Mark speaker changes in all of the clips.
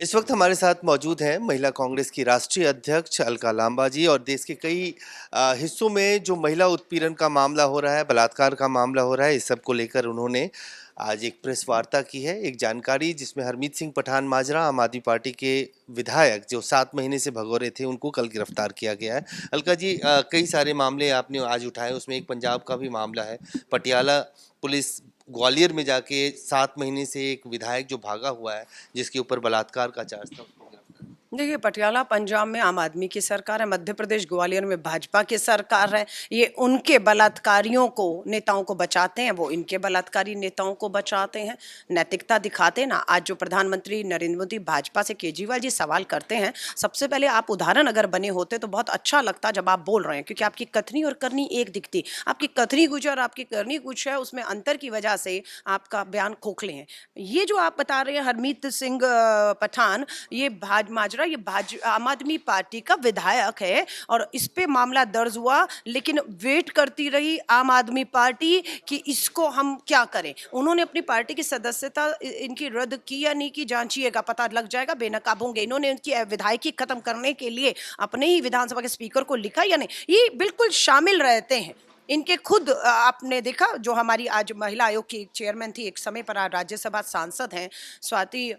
Speaker 1: इस वक्त हमारे साथ मौजूद हैं महिला कांग्रेस की राष्ट्रीय अध्यक्ष अलका लांबा जी और देश के कई हिस्सों में जो महिला उत्पीड़न का मामला हो रहा है, बलात्कार का मामला हो रहा है, इस सब को लेकर उन्होंने आज एक प्रेस वार्ता की है। एक जानकारी जिसमें हरमीत सिंह पठान माजरा आम आदमी पार्टी के विधायक जो 7 महीने से भगोरे थे, उनको कल गिरफ्तार किया गया है। अलका जी, कई सारे मामले आपने आज उठाए, उसमें एक पंजाब का भी मामला है। पटियाला पुलिस ग्वालियर में जाके 7 महीने से एक विधायक जो भागा हुआ है, जिसके ऊपर बलात्कार का चार्ज था, उसको गिरफ्तार।
Speaker 2: देखिए, पटियाला पंजाब में आम आदमी की सरकार है, मध्य प्रदेश ग्वालियर में भाजपा की सरकार है। ये उनके बलात्कारियों को, नेताओं को बचाते हैं, वो इनके बलात्कारी नेताओं को बचाते हैं। नैतिकता दिखाते ना। आज जो प्रधानमंत्री नरेंद्र मोदी भाजपा से केजरीवाल जी सवाल करते हैं, सबसे पहले आप उदाहरण अगर बने होते तो बहुत अच्छा लगता जब आप बोल रहे हैं, क्योंकि आपकी कथनी और करनी एक दिखती। आपकी कथनी कुछ और आपकी करनी कुछ है, उसमें अंतर की वजह से आपका बयान खोखले हैं। ये जो आप बता रहे हैं हरमीत सिंह पठान, ये ये आम आदमी पार्टी का विधायक है और इस पे मामला दर्ज हुआ, लेकिन वेट करती रही आम आदमी पार्टी कि इसको हम क्या करें। उन्होंने अपनी पार्टी की सदस्यता इनकी रद्द की या नहीं की, जांचिएगा, पता लग जाएगा, बेनकाब होंगे। इन्होंने इनकी विधायकी खत्म करने के लिए अपने ही विधानसभा के स्पीकर को लिखा या नहीं, ये बिल्कुल शामिल रहते हैं। इनके खुद आपने देखा, जो हमारी आज महिला आयोग की चेयरमैन थी, एक समय पर राज्यसभा सांसद हैं स्वाति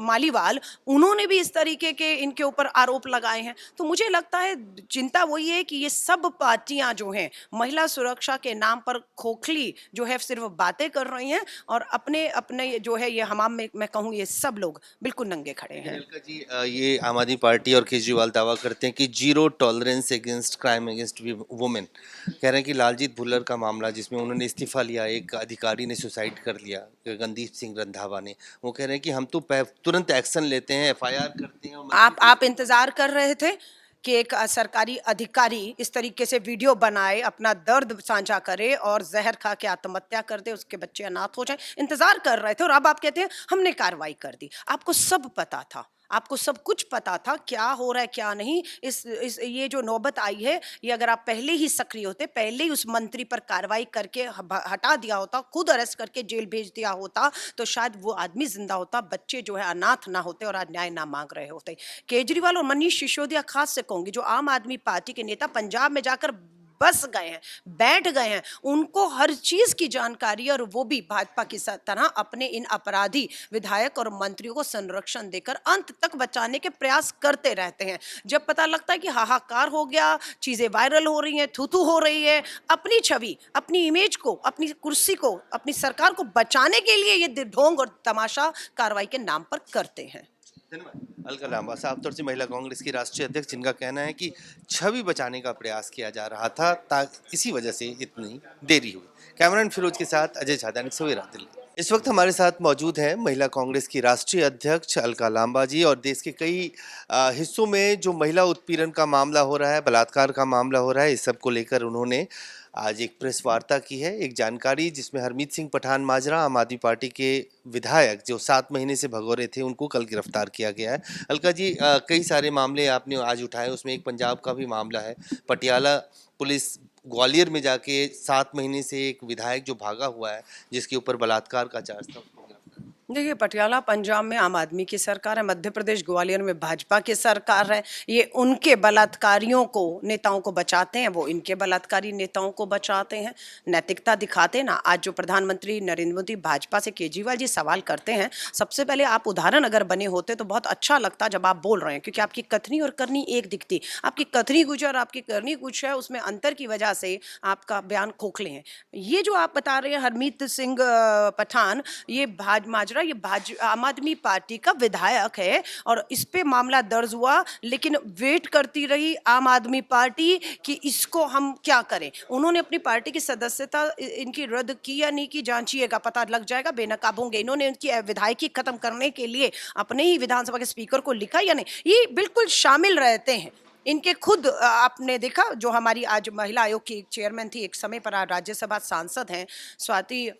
Speaker 2: मालीवाल, उन्होंने भी इस तरीके के इनके ऊपर आरोप लगाए हैं। तो मुझे लगता है चिंता वही है कि ये सब पार्टियां जो हैं महिला सुरक्षा के नाम पर खोखली जो है सिर्फ बातें कर रही हैं, और अपने अपने जो है ये हमाम में मैं कहूँ ये सब लोग बिल्कुल नंगे खड़े हैं।
Speaker 1: अलका जी, ये आम आदमी पार्टी और केजरीवाल दावा करते हैं कि zero tolerance against crime against women. कह रहे हैं कि लालजीत भुल्लर का मामला, जिसमें उन्होंने इस्तीफा लिया, एक अधिकारी ने सुसाइड कर लिया, गगनदीप सिंह रंधावा ने, वो कह रहे हैं कि हम तो तुरंत एक्शन लेते हैं, एफआईआर करते हैं।
Speaker 2: आप इंतजार कर रहे थे कि एक सरकारी अधिकारी इस तरीके से वीडियो बनाए, अपना दर्द साझा करे और जहर खा के आत्महत्या कर दे, उसके बच्चे अनाथ हो जाए। इंतजार कर रहे थे और अब आप कहते हैं हमने कार्रवाई कर दी। आपको सब पता था, आपको सब कुछ पता था क्या हो रहा है क्या नहीं। इस ये जो नौबत आई है, ये अगर आप पहले ही सक्रिय होते, पहले ही उस मंत्री पर कार्रवाई करके हटा दिया होता, खुद अरेस्ट करके जेल भेज दिया होता, तो शायद वो आदमी जिंदा होता, बच्चे जो है अनाथ ना होते और आज न्याय ना मांग रहे होते। केजरीवाल और मनीष सिसोदिया खास से कहूंगी, जो आम आदमी पार्टी के नेता पंजाब में जाकर बस गए हैं, बैठ गए हैं, उनको हर चीज की जानकारी, और वो भी भाजपा की तरह अपने इन अपराधी विधायक और मंत्रियों को संरक्षण देकर अंत तक बचाने के प्रयास करते रहते हैं। जब पता लगता है कि हाहाकार हो गया, चीजें वायरल हो रही हैं, थू थू हो रही है, अपनी छवि, अपनी इमेज को, अपनी कुर्सी को, अपनी सरकार को बचाने के लिए ये ढोंग और तमाशा कार्रवाई के नाम पर करते हैं।
Speaker 1: धन्यवाद। अलका लांबा साफ तौर से महिला कांग्रेस की राष्ट्रीय अध्यक्ष, जिनका कहना है कि छवि बचाने का प्रयास किया जा रहा था, इसी वजह से इतनी देरी हुई। कैमरामैन फिरोज के साथ अजय झादानी, सवेरा दिल्ली। इस वक्त हमारे साथ मौजूद हैं महिला कांग्रेस की राष्ट्रीय अध्यक्ष अलका लांबा जी और देश के कई हिस्सों में जो महिला उत्पीड़न का मामला हो रहा है, बलात्कार का मामला हो रहा है, इस सब को लेकर उन्होंने आज एक प्रेस वार्ता की है। एक जानकारी जिसमें हरमीत सिंह पठान माजरा आम आदमी पार्टी के विधायक जो 7 महीने से भगोरे थे, उनको कल गिरफ्तार किया गया है। अलका जी, कई सारे मामले आपने आज उठाए, उसमें एक पंजाब का भी मामला है। पटियाला पुलिस ग्वालियर में जाके 7 महीने से एक विधायक जो भागा हुआ है, जिसके ऊपर बलात्कार का चार्ज था, उसको गिरफ्तार।
Speaker 2: देखिए, पटियाला पंजाब में आम आदमी की सरकार है, मध्य प्रदेश ग्वालियर में भाजपा की सरकार है। ये उनके बलात्कारियों को, नेताओं को बचाते हैं, वो इनके बलात्कारी नेताओं को बचाते हैं। नैतिकता दिखाते ना। आज जो प्रधानमंत्री नरेंद्र मोदी भाजपा से केजरीवाल जी सवाल करते हैं, सबसे पहले आप उदाहरण अगर बने होते तो बहुत अच्छा लगता जब आप बोल रहे हैं, क्योंकि आपकी कथनी और करनी एक दिखती। आपकी कथनी कुछ और आपकी करनी कुछ है, उसमें अंतर की वजह से आपका बयान खोखले हैं। ये जो आप बता रहे हैं हरमीत सिंह पठान, ये आम आदमी पार्टी का विधायक है और इस पे मामला दर्ज हुआ, लेकिन वेट करती रही आम आदमी पार्टी कि इसको हम क्या करें। उन्होंने अपनी पार्टी की सदस्यता इनकी रद्द की या नहीं की, जांचिएगा, पता लग जाएगा, बेनकाब होंगे। इन्होंने इनकी विधायकी खत्म करने के लिए अपने ही विधानसभा के स्पीकर को लिखा या नहीं, ये बिल्कुल शामिल रहते हैं। इनके खुद आपने देखा जो हमारी आज महिला आयोग की एक चेयरमैन थी, एक समय पर राज्यसभा सांसद हैं स्वाति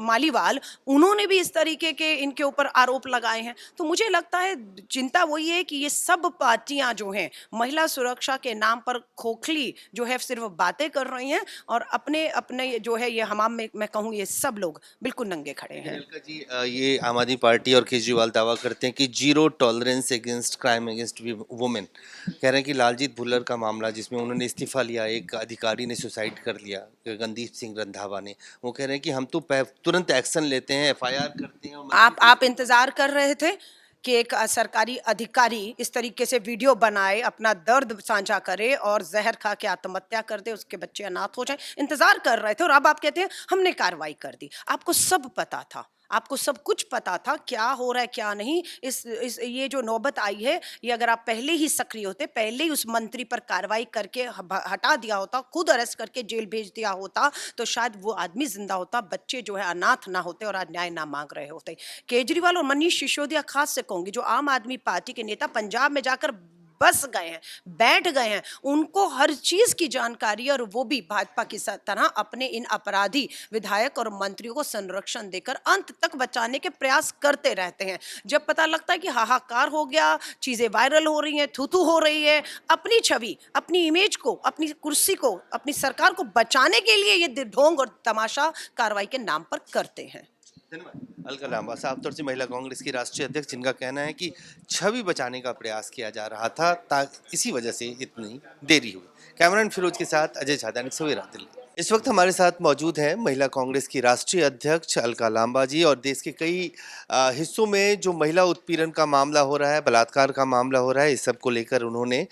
Speaker 2: मालीवाल, उन्होंने भी इस तरीके के इनके ऊपर आरोप लगाए हैं। तो मुझे लगता है चिंता वही है कि ये सब पार्टियां जो हैं महिला सुरक्षा के नाम पर खोखली जो है सिर्फ बातें कर रही हैं, और अपने अपने जो है ये हमाम में मैं कहूँ ये सब लोग बिल्कुल नंगे खड़े हैं।
Speaker 1: अलका जी, ये आम आदमी पार्टी और केजरीवाल दावा करते हैं कि zero tolerance against crime against women. कह रहे हैं कि लालजीत भुल्लर का मामला जिसमें उन्होंने इस्तीफा लिया, एक अधिकारी ने सुसाइड कर लिया, गगनदीप सिंह रंधावा ने, वो कह रहे हैं कि हम तो तुरंत एक्शन लेते हैं, एफआईआर करते हैं। और
Speaker 2: आप इंतजार कर रहे थे कि एक सरकारी अधिकारी इस तरीके से वीडियो बनाए, अपना दर्द साझा करे और जहर खा के आत्महत्या कर दे, उसके बच्चे अनाथ हो जाए। इंतजार कर रहे थे और अब आप कहते हैं हमने कार्रवाई कर दी। आपको सब पता था, आपको सब कुछ पता था क्या हो रहा है क्या नहीं। इस ये जो नौबत आई है, ये अगर आप पहले ही सक्रिय होते, पहले ही उस मंत्री पर कार्रवाई करके हटा दिया होता, खुद अरेस्ट करके जेल भेज दिया होता, तो शायद वो आदमी जिंदा होता, बच्चे जो है अनाथ ना होते और आज न्याय ना मांग रहे होते। केजरीवाल और मनीष सिसोदिया खास से कहूंगी, जो आम आदमी पार्टी के नेता पंजाब में जाकर बस गए हैं, बैठ गए हैं, उनको हर चीज की जानकारी, और वो भी भाजपा की तरह अपने इन अपराधी विधायक और मंत्रियों को संरक्षण देकर अंत तक बचाने के प्रयास करते रहते हैं। जब पता लगता है कि हाहाकार हो गया, चीजें वायरल हो रही हैं, थूथू हो रही है, अपनी छवि, अपनी इमेज को, अपनी कुर्सी को, अपनी सरकार को बचाने के लिए ये ढोंग और तमाशा कार्रवाई के नाम पर करते हैं।
Speaker 1: धन्यवाद। अलका लांबा साफ तौर से महिला कांग्रेस की राष्ट्रीय अध्यक्ष, जिनका कहना है कि छवि बचाने का प्रयास किया जा रहा था, इसी वजह से इतनी देरी हुई। कैमरामैन फिरोज के साथ अजय झा, दैनिक सवेरा, दिल्ली। इस वक्त हमारे साथ मौजूद हैं महिला कांग्रेस की राष्ट्रीय अध्यक्ष अलका लांबा जी, और देश के कई हिस्सों में जो महिला उत्पीड़न का मामला हो रहा है, बलात्कार का मामला हो रहा है, इस सब को लेकर उन्होंने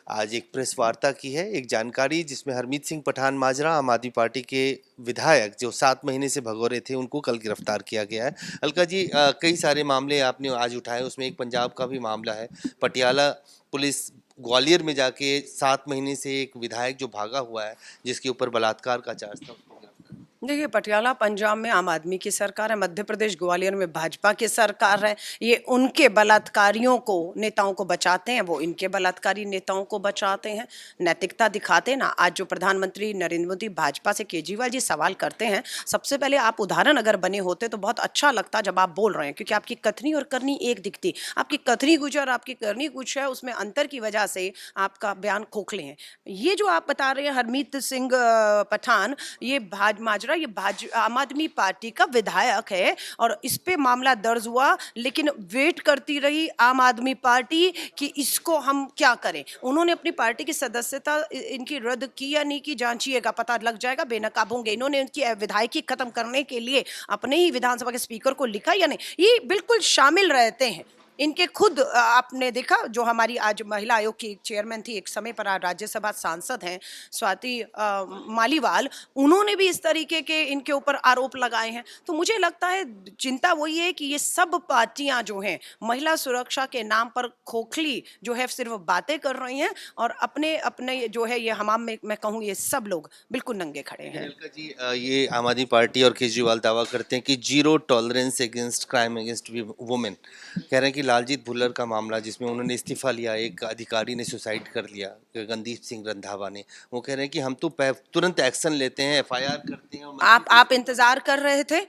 Speaker 1: आज एक प्रेस वार्ता की है। एक जानकारी जिसमें हरमीत सिंह पठान माजरा, आम आदमी पार्टी के विधायक जो 7 महीने से भगोरे थे, उनको कल गिरफ्तार किया गया है। अलका जी, कई सारे मामले आपने आज उठाए, उसमें एक पंजाब का भी मामला है। पटियाला पुलिस ग्वालियर में जाके 7 महीने से एक विधायक जो भागा हुआ है, जिसके ऊपर बलात्कार का चार्ज था, उसको गिरफ्तार।
Speaker 2: देखिए, पटियाला पंजाब में आम आदमी की सरकार है, मध्य प्रदेश ग्वालियर में भाजपा की सरकार है। ये उनके बलात्कारियों को, नेताओं को बचाते हैं, वो इनके बलात्कारी नेताओं को बचाते हैं। नैतिकता दिखाते ना। आज जो प्रधानमंत्री नरेंद्र मोदी भाजपा से केजरीवाल जी सवाल करते हैं, सबसे पहले आप उदाहरण अगर बने होते तो बहुत अच्छा लगता जब आप बोल रहे हैं, क्योंकि आपकी कथनी और करनी एक दिखती। आपकी कथनी कुछ और आपकी करनी कुछ है, उसमें अंतर की वजह से आपका बयान खोखले हैं। ये जो आप बता रहे हैं हरमीत सिंह पठान, ये माजरा, ये आम आदमी पार्टी का विधायक है और इस पे मामला दर्ज हुआ, लेकिन वेट करती रही आम आदमी पार्टी कि इसको हम क्या करें। उन्होंने अपनी पार्टी की सदस्यता इनकी रद्द की या नहीं की, जांचिएगा, पता लग जाएगा, बेनकाब होंगे। इन्होंने उनकी विधायकी खत्म करने के लिए अपने ही विधानसभा के स्पीकर को लिखा या नहीं, ये बिल्कुल शामिल रहते हैं। इनके खुद आपने देखा जो हमारी आज महिला आयोग की एक चेयरमैन थी, एक समय पर राज्यसभा सांसद हैं स्वाति मालीवाल, उन्होंने भी इस तरीके के इनके ऊपर आरोप लगाए हैं। तो मुझे लगता है चिंता वही है कि ये सब पार्टियां जो हैं महिला सुरक्षा के नाम पर खोखली जो है सिर्फ बातें कर रही हैं, और अपने अपने जो है ये हमाम में मैं कहूँ ये सब लोग बिल्कुल नंगे खड़े हैं।
Speaker 1: अलका जी, ये आम आदमी पार्टी और केजरीवाल दावा करते हैं कि zero tolerance against crime against women. कह रहे हैं कि लालजीत भुल्लर का मामला जिसमें उन्होंने इस्तीफा लिया, एक अधिकारी ने सुसाइड कर लिया, गगनदीप सिंह रंधावा ने, वो कह रहे हैं कि हम तो तुरंत एक्शन लेते हैं, एफआईआर करते हैं। और
Speaker 2: आप इंतजार कर रहे थे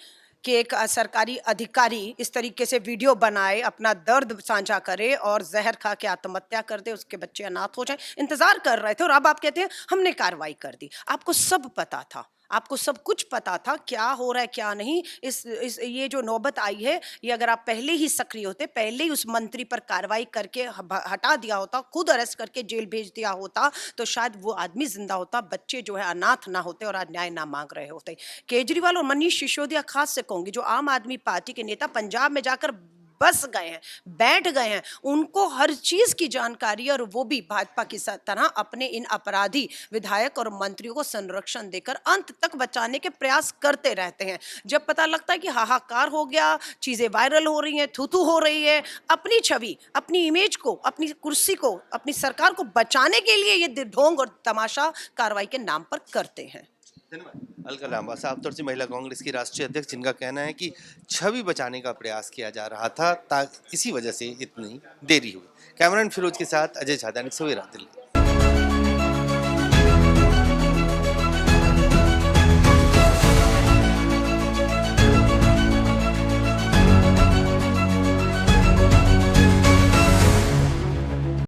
Speaker 2: कि एक सरकारी अधिकारी इस तरीके से वीडियो बनाए, अपना दर्द साझा करे और जहर खा के आत्महत्या कर दे, उसके बच्चे अनाथ हो जाए। इंतजार कर रहे थे और अब आप कहते हैं हमने कार्रवाई कर दी। आपको सब पता था, आपको सब कुछ पता था क्या हो रहा है क्या नहीं। इस ये जो नौबत आई है, ये अगर आप पहले ही सक्रिय होते, पहले ही उस मंत्री पर कार्रवाई करके हटा दिया होता, खुद अरेस्ट करके जेल भेज दिया होता, तो शायद वो आदमी जिंदा होता, बच्चे जो है अनाथ ना होते और आज न्याय ना मांग रहे होते। केजरीवाल और मनीष सिसोदिया खास से कहूंगी, जो आम आदमी पार्टी के नेता पंजाब में जाकर बस गए हैं, बैठ गए हैं, उनको हर चीज की जानकारी, और वो भी भाजपा की तरह अपने इन अपराधी विधायक और मंत्रियों को संरक्षण देकर अंत तक बचाने के प्रयास करते रहते हैं। जब पता लगता है कि हाहाकार हो गया, चीजें वायरल हो रही हैं, थूथू हो रही है, अपनी छवि, अपनी इमेज को, अपनी कुर्सी को, अपनी सरकार को बचाने के लिए ये ढोंग और तमाशा कार्रवाई के नाम पर करते हैं।
Speaker 1: धन्यवाद। अलका लांबा साफ तौर से महिला कांग्रेस की राष्ट्रीय अध्यक्ष, जिनका कहना है कि छवि बचाने का प्रयास किया जा रहा था, इसी वजह से इतनी देरी हुई। कैमरामैन फिरोज के साथ अजय झा, दैनिक सवेरा, दिल्ली।